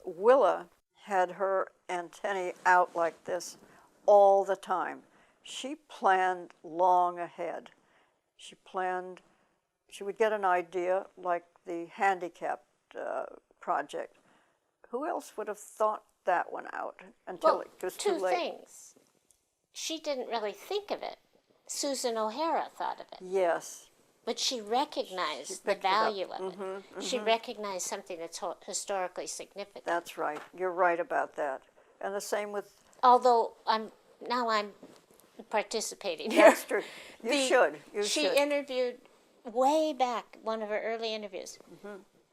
Willa had her antennae out like this all the time. She planned long ahead. She would get an idea like the handicapped project. Who else would have thought that one out until it was too late? Two things. She didn't really think of it. Susan O'Hara thought of it. Yes. But she recognized the value of it. She recognized something that's historically significant. That's right. You're right about that. And the same with... Although I'm participating here. That's true. You should. She interviewed, way back, one of her early interviews,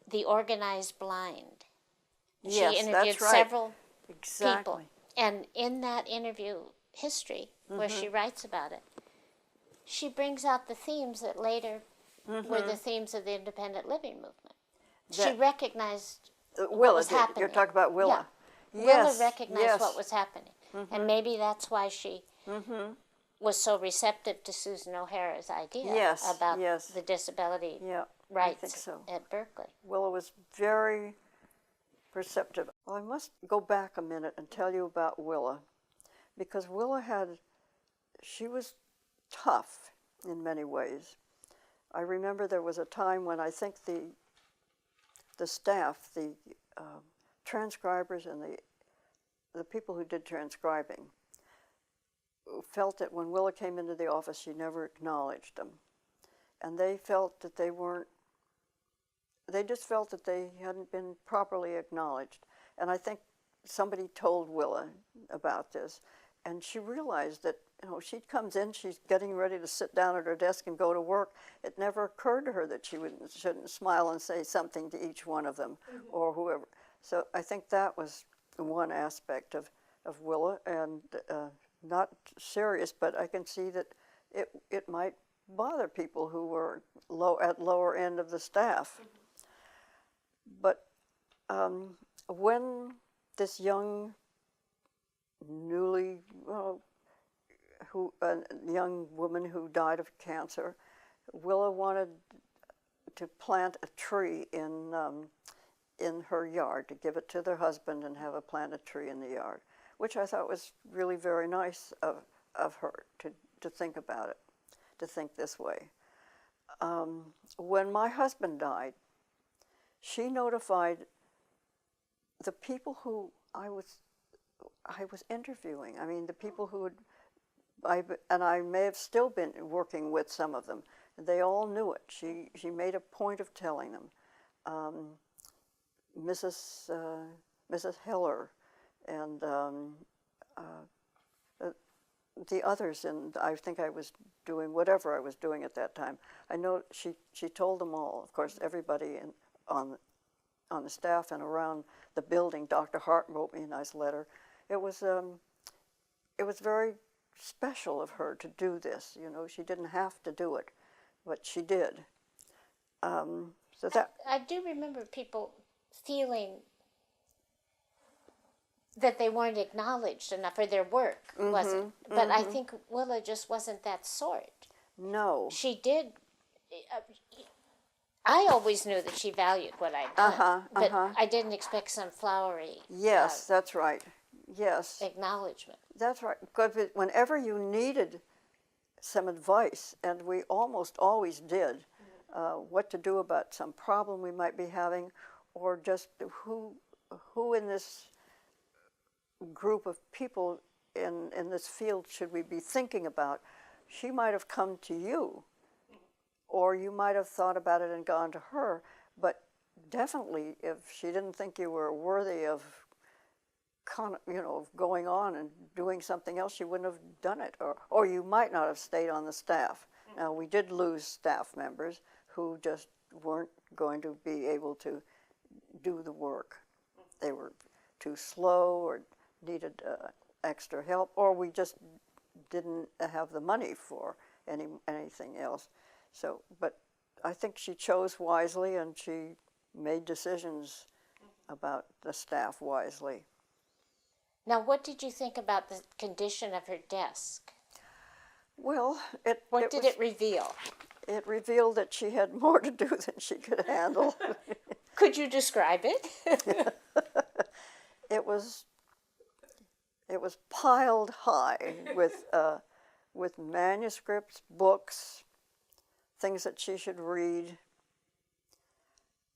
the organized blind. Yes, she interviewed that's right. several Exactly. people. And in that interview history, where she writes about it, she brings out the themes that later were the themes of the independent living movement. She recognized what was happening. You're talking about Willa. Yeah. Yes, Willa recognized what was happening. And maybe that's why she was so receptive to Susan O'Hara's idea about the disability rights at Berkeley. Willa was very perceptive. Well, I must go back a minute and tell you about Willa, because Willa she was tough in many ways. I remember there was a time when I think the staff, the transcribers and the people who did transcribing felt that when Willa came into the office, she never acknowledged them. And they felt that they just felt that they hadn't been properly acknowledged. And I think somebody told Willa about this, and she realized that, she comes in, she's getting ready to sit down at her desk and go to work. It never occurred to her that she shouldn't smile and say something to each one of them or whoever. So I think that was one aspect of Willa, and not serious, but I can see that it might bother people who were at lower end of the staff. But when this young, young woman who died of cancer, Willa wanted to plant a tree in her yard, to give it to their husband and have plant a tree in the yard, which I thought was really very nice of her to think about it, to think this way. When my husband died, she notified the people who I was interviewing. I mean, the people who and I may have still been working with some of them. They all knew it. She made a point of telling them. Mrs. Heller and the others, and I think I was doing whatever I was doing at that time. I know she told them all. Of course, everybody on the staff and around the building. Dr. Hart wrote me a nice letter. It was very special of her to do this. She didn't have to do it, but she did. So that I do remember people feeling that they weren't acknowledged enough, or their work wasn't. But I think Willa just wasn't that sort. No. She did. I always knew that she valued what I'd done, but I didn't expect some flowery. Yes, that's right. Yes. Acknowledgement. That's right. Because whenever you needed some advice, and we almost always did, what to do about some problem we might be having, or just who in this group of people in this field should we be thinking about, she might have come to you, or you might have thought about it and gone to her, but definitely if she didn't think you were worthy of going on and doing something else, she wouldn't have done it, or you might not have stayed on the staff. Now, we did lose staff members who just weren't going to be able to do the work. They were too slow or needed extra help, or we just didn't have the money for anything else. So, but I think she chose wisely, and she made decisions about the staff wisely. Now, what did you think about the condition of her desk? Well, what did it reveal? It revealed that she had more to do than she could handle. Could you describe it? it was piled high with manuscripts, books, things that she should read,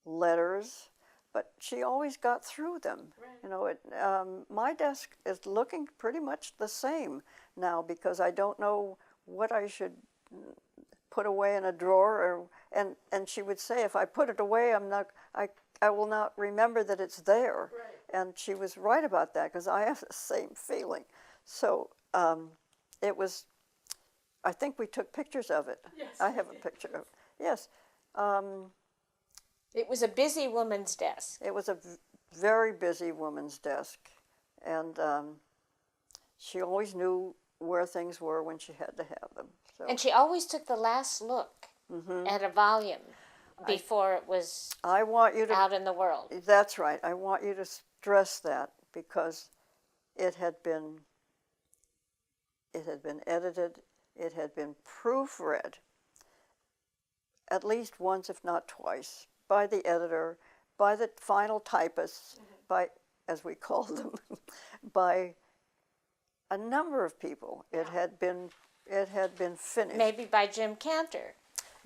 letters, but she always got through them. Right. You know, my desk is looking pretty much the same now because I don't know what I should put away in a drawer, and she would say, if I put it away, I will not remember that it's there. Right. And she was right about that because I have the same feeling. So it was, I think we took pictures of it. Yes, I have we a did. picture of it. Yes. It was a busy woman's desk. It was a very busy woman's desk. And she always knew where things were when she had to have them. So And she always took the last look at a volume before it was I want you to, out in the world. that's right, I want you to stress that because it had been edited, it had been proofread at least once, if not twice, by the editor, by the final typists, by, as we call them, by a number of people. It had been finished. Maybe by Jim Cantor.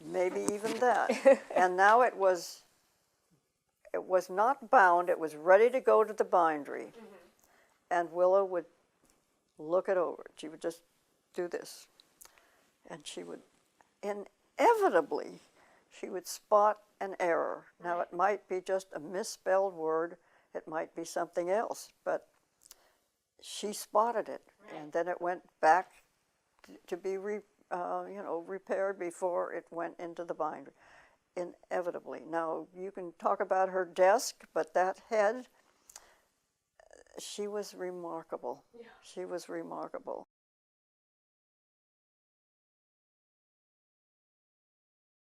Maybe even that. And now it was not bound, it was ready to go to the bindery. And Willa would look it over. She would just do this. And she would, inevitably, she would spot an error. Now it might be just a misspelled word, it might be something else, but she spotted it. And then it went back to be repaired before it went into the binder, inevitably. Now, you can talk about her desk, but that head, she was remarkable. Yeah. She was remarkable.